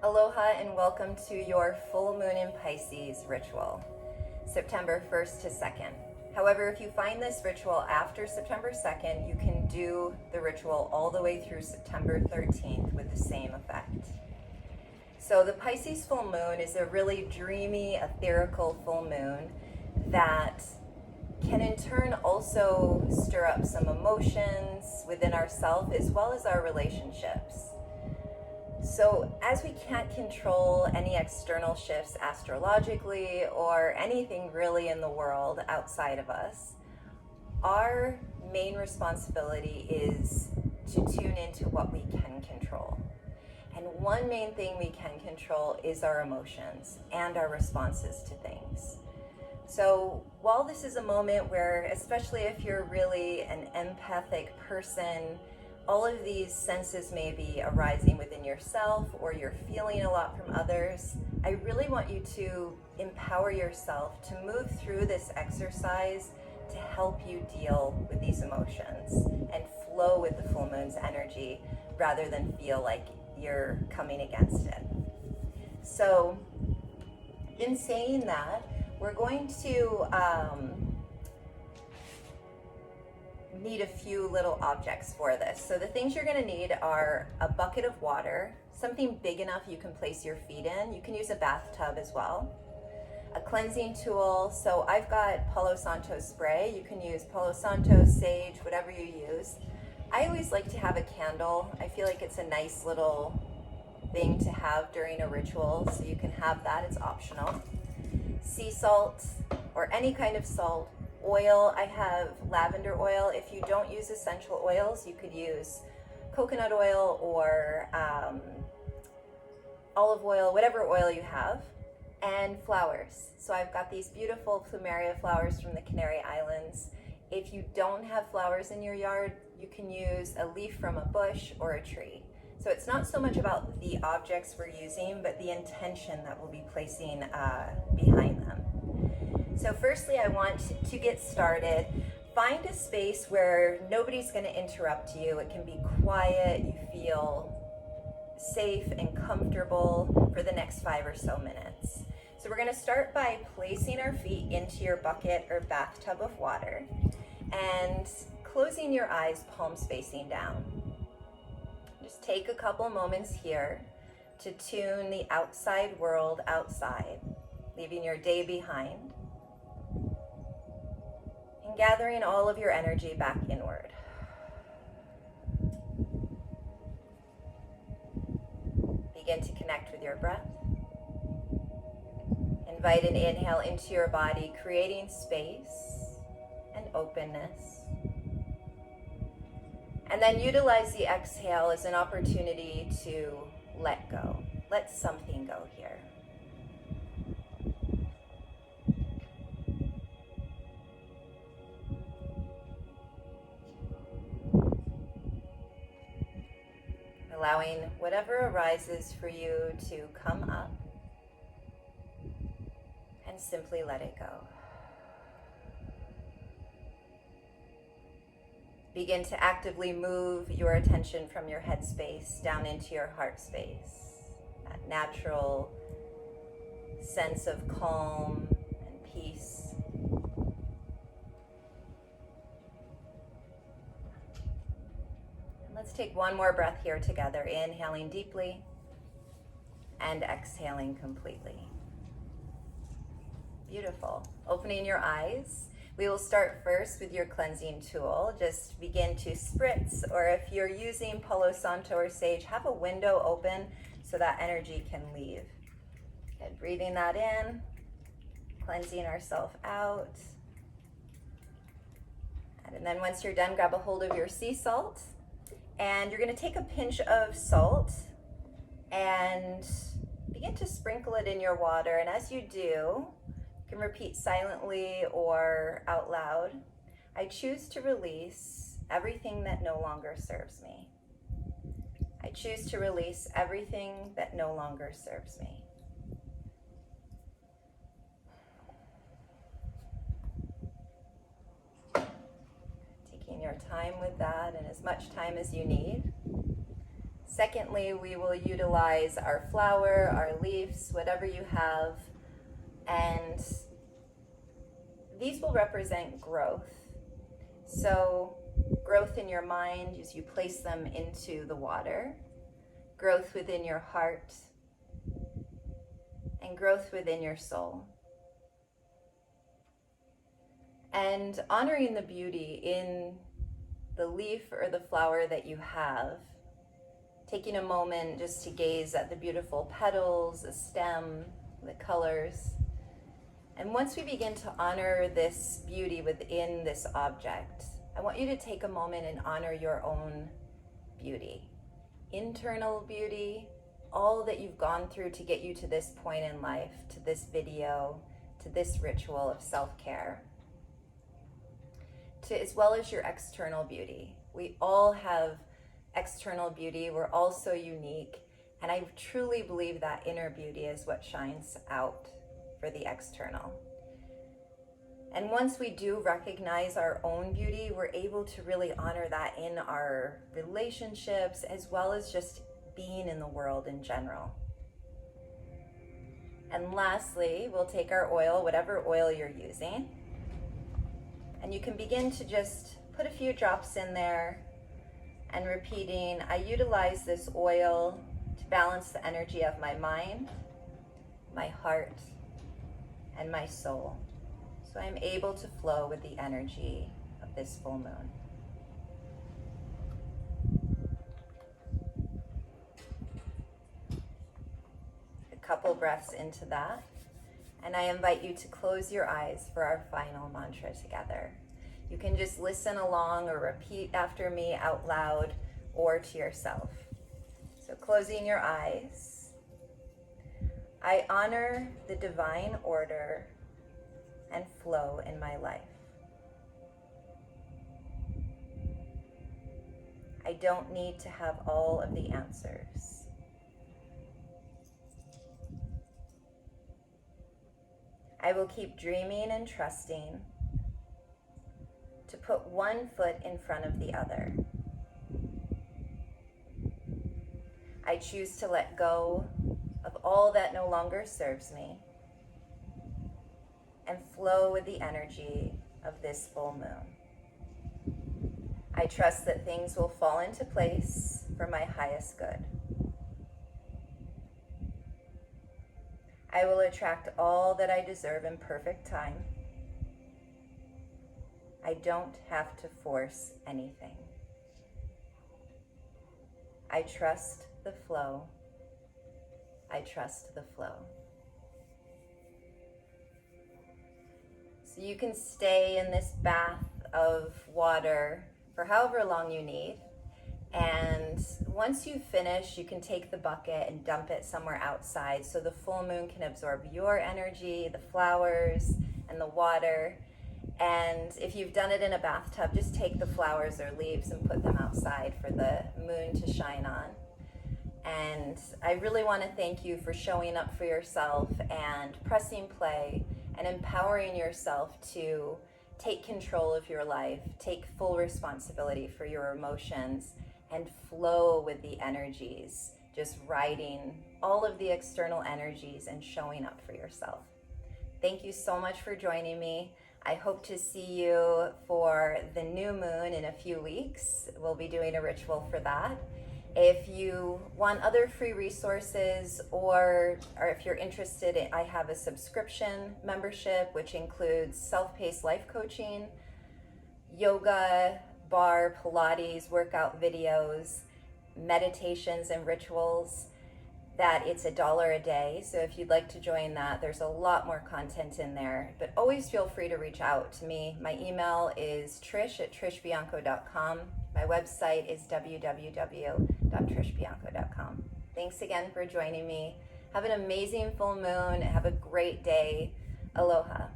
Aloha and welcome to your full moon in Pisces ritual, September 1st to 2nd. However, if you find this ritual after September 2nd, you can do the ritual all the way through September 13th with the same effect. So the Pisces full moon is a really dreamy, etherical full moon that can in turn also stir up some emotions within ourselves as well as our relationships. So as we can't control any external shifts astrologically or anything really in the world outside of us, our main responsibility is to tune into what we can control. And one main thing we can control is our emotions and our responses to things. So while this is a moment where, especially if you're really an empathic person, all of these senses may be arising within yourself or you're feeling a lot from others, I really want you to empower yourself to move through this exercise to help you deal with these emotions and flow with the full moon's energy rather than feel like you're coming against it. So in saying that, we're going to need a few little objects for this. So the things you're going to need are a bucket of water, something big enough you can place your feet in. You can use a bathtub as well. A cleansing tool. So I've got Palo Santo spray. You can use Palo Santo, sage, whatever you use. I always like to have a candle. I feel like it's a nice little thing to have during a ritual, so you can have that. It's optional. Sea salt or any kind of salt. Oil, I have lavender oil. If you don't use essential oils, you could use coconut oil or olive oil, whatever oil you have, and flowers. So I've got these beautiful plumeria flowers from the Canary Islands. If you don't have flowers in your yard, you can use a leaf from a bush or a tree. So it's not so much about the objects we're using, but the intention that we'll be placing behind them. So firstly, I want to get started. Find a space where nobody's going to interrupt you. It can be quiet. You feel safe and comfortable for the next 5 or so minutes. So we're going to start by placing our feet into your bucket or bathtub of water and closing your eyes, palms facing down. Just take a couple moments here to tune the outside world outside, leaving your day behind. And gathering all of your energy back inward. Begin to connect with your breath. Invite an inhale into your body, creating space and openness. And then utilize the exhale as an opportunity to let go. Let something go here. Allowing whatever arises for you to come up and simply let it go. Begin to actively move your attention from your head space down into your heart space. That natural sense of calm and peace. Let's take one more breath here together, inhaling deeply and exhaling completely. Beautiful. Opening your eyes. We will start first with your cleansing tool. Just begin to spritz, or if you're using Palo Santo or sage, have a window open so that energy can leave. Good. Breathing that in, cleansing ourselves out. And then once you're done, grab a hold of your sea salt. And you're going to take a pinch of salt and begin to sprinkle it in your water. And as you do, you can repeat silently or out loud, I choose to release everything that no longer serves me. I choose to release everything that no longer serves me. Taking your time with that, and as much time as you need. Secondly, we will utilize our flower, our leaves, whatever you have, and these will represent growth. So growth in your mind as you place them into the water, growth within your heart, and growth within your soul. And honoring the beauty in the leaf or the flower that you have, taking a moment just to gaze at the beautiful petals, the stem, the colors. And once we begin to honor this beauty within this object, I want you to take a moment and honor your own beauty, internal beauty, all that you've gone through to get you to this point in life, to this video, to this ritual of self-care, as well as your external beauty. We all have external beauty. We're all so unique. And I truly believe that inner beauty is what shines out for the external. And once we do recognize our own beauty, we're able to really honor that in our relationships, as well as just being in the world in general. And lastly, we'll take our oil, whatever oil you're using, and you can begin to just put a few drops in there and repeating, I utilize this oil to balance the energy of my mind, my heart, and my soul. So I'm able to flow with the energy of this full moon. A couple breaths into that, and I invite you to close your eyes for our final mantra together. You can just listen along or repeat after me out loud or to yourself. So closing your eyes, I honor the divine order and flow in my life. I don't need to have all of the answers. I will keep dreaming and trusting to put one foot in front of the other. I choose to let go of all that no longer serves me and flow with the energy of this full moon. I trust that things will fall into place for my highest good. I will attract all that I deserve in perfect time. I don't have to force anything. I trust the flow. I trust the flow. So you can stay in this bath of water for however long you need. And once you finish, you can take the bucket and dump it somewhere outside so the full moon can absorb your energy, the flowers, and the water. And if you've done it in a bathtub, just take the flowers or leaves and put them outside for the moon to shine on. And I really want to thank you for showing up for yourself and pressing play and empowering yourself to take control of your life, take full responsibility for your emotions, and flow with the energies, just riding all of the external energies and showing up for yourself. Thank you so much for joining me. I hope to see you for the new moon in a few weeks. We'll be doing a ritual for that. If you want other free resources or if you're interested, I have a subscription membership, which includes self-paced life coaching, yoga, bar, Pilates, workout videos, meditations and rituals, that it's $1 a day. So if you'd like to join that, there's a lot more content in there, but always feel free to reach out to me. My email is trish@trishbianco.com. My website is www.trishbianco.com. Thanks again for joining me. Have an amazing full moon. Have a great day. Aloha.